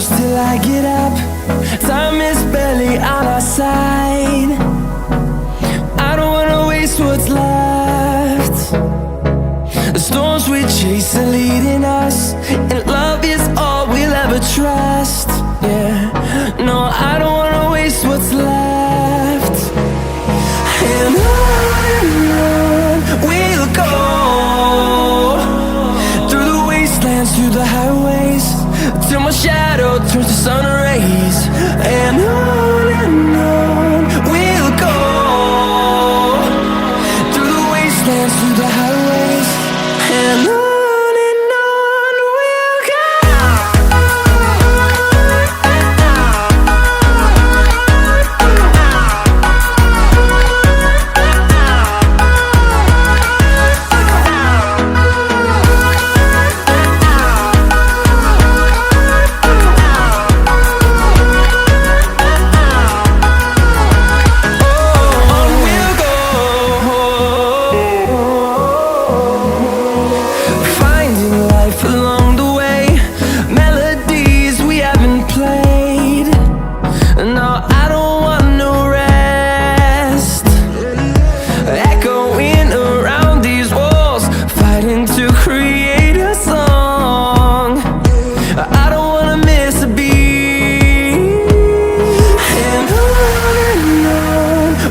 close till I get up. Time is barely on our side. I don't wanna waste what's left. The storms we chase are leading us, and love is all we'll ever trust. Yeah, no, I don't wanna waste what's left. And on we'll go, through the wastelands, through the highways, till my shadow turns to sun rays. And on we'll go, through the wastelands, through the highways, and on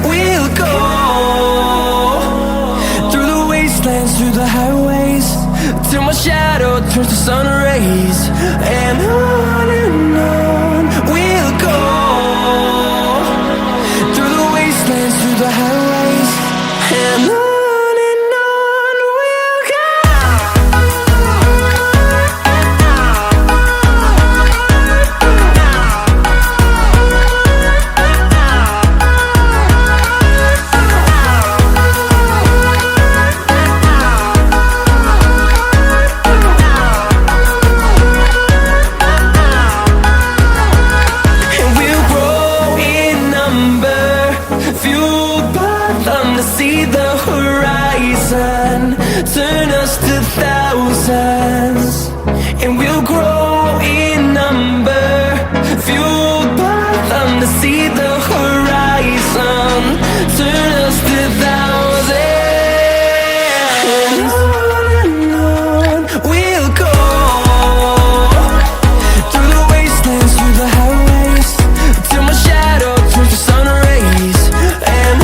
we'll go. Through the highways, till my shadow turns to sun rays. And on we'll go, through the wastelands, through the highways, and on we'll go. See the horizon turn us to thousands, and we'll grow in number, fueled by them to see the horizon turn us to thousands. And on we'll go, through the wastelands, through the highways, till my shadow turns to sun rays. And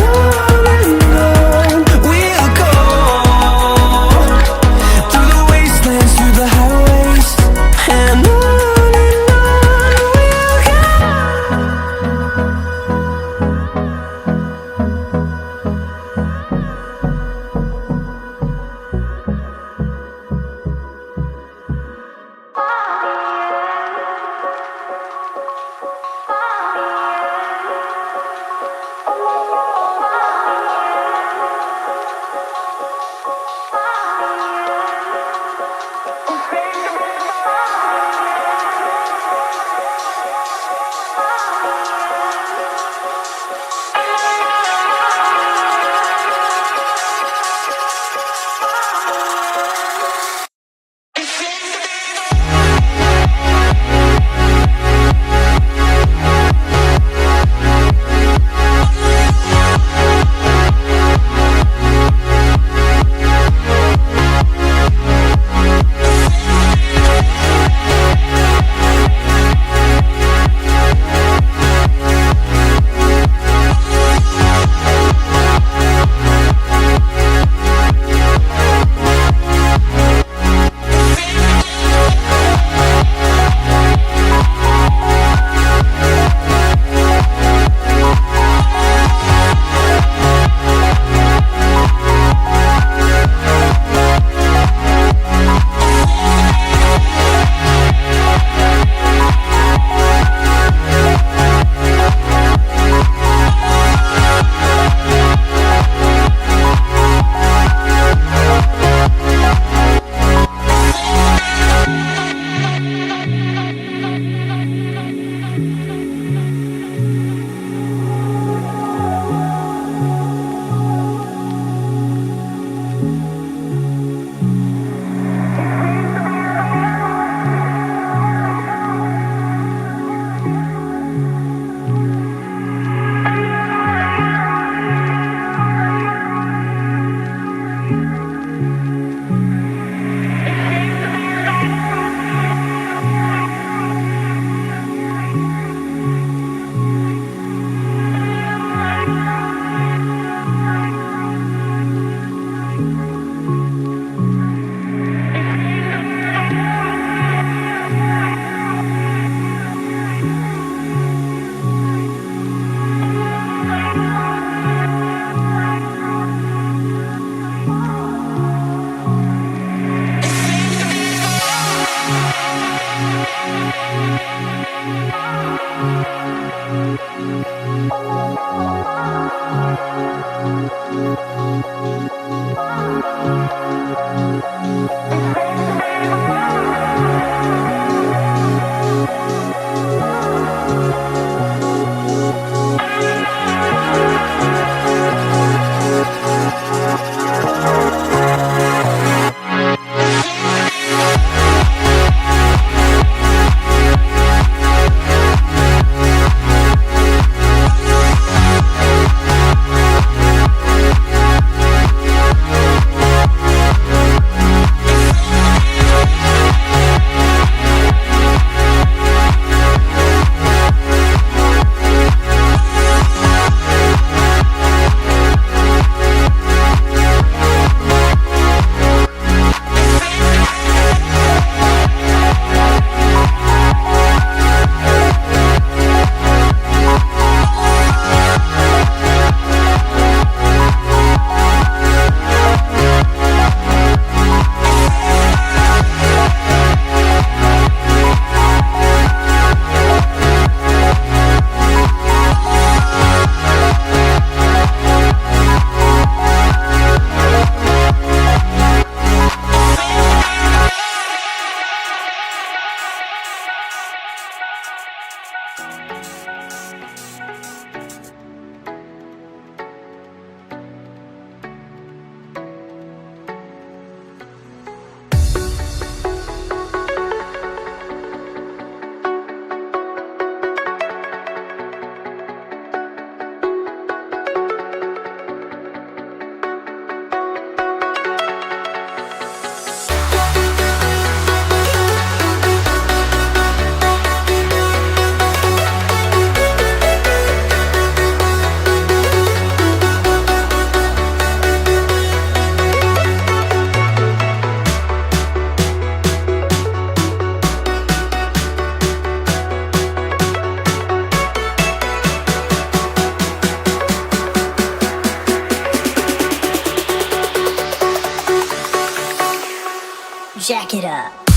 Jack it up.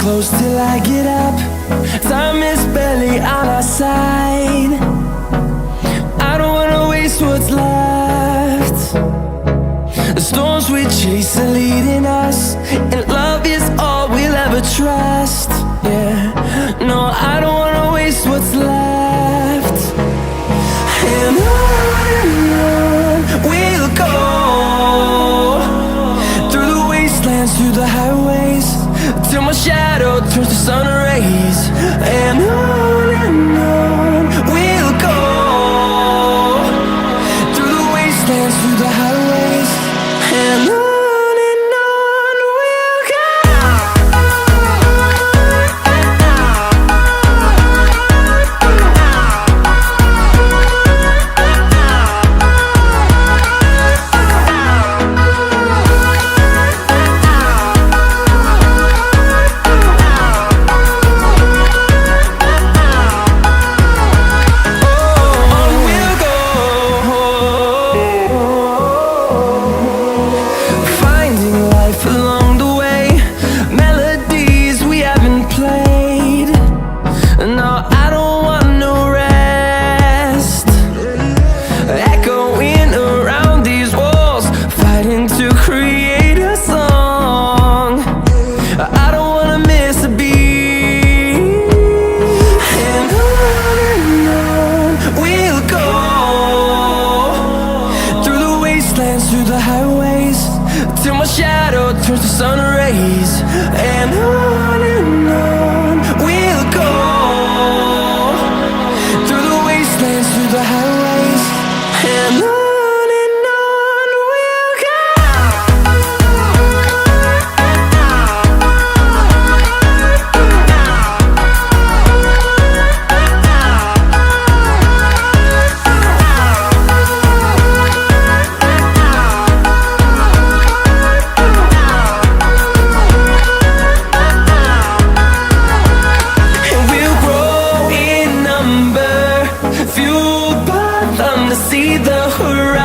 close till I get up. Time is barely on our side. I don't wanna waste what's left. The storms we chase are leading us, and love till my shadow turns to sun rays. And on we'll go, through the wastelands, through the highways, and on we'll go. Through the highways, till my shadow turns to sun rays. And on we'll go, through the wastelands, through the highways, and on. Fueled by them to see the horizon.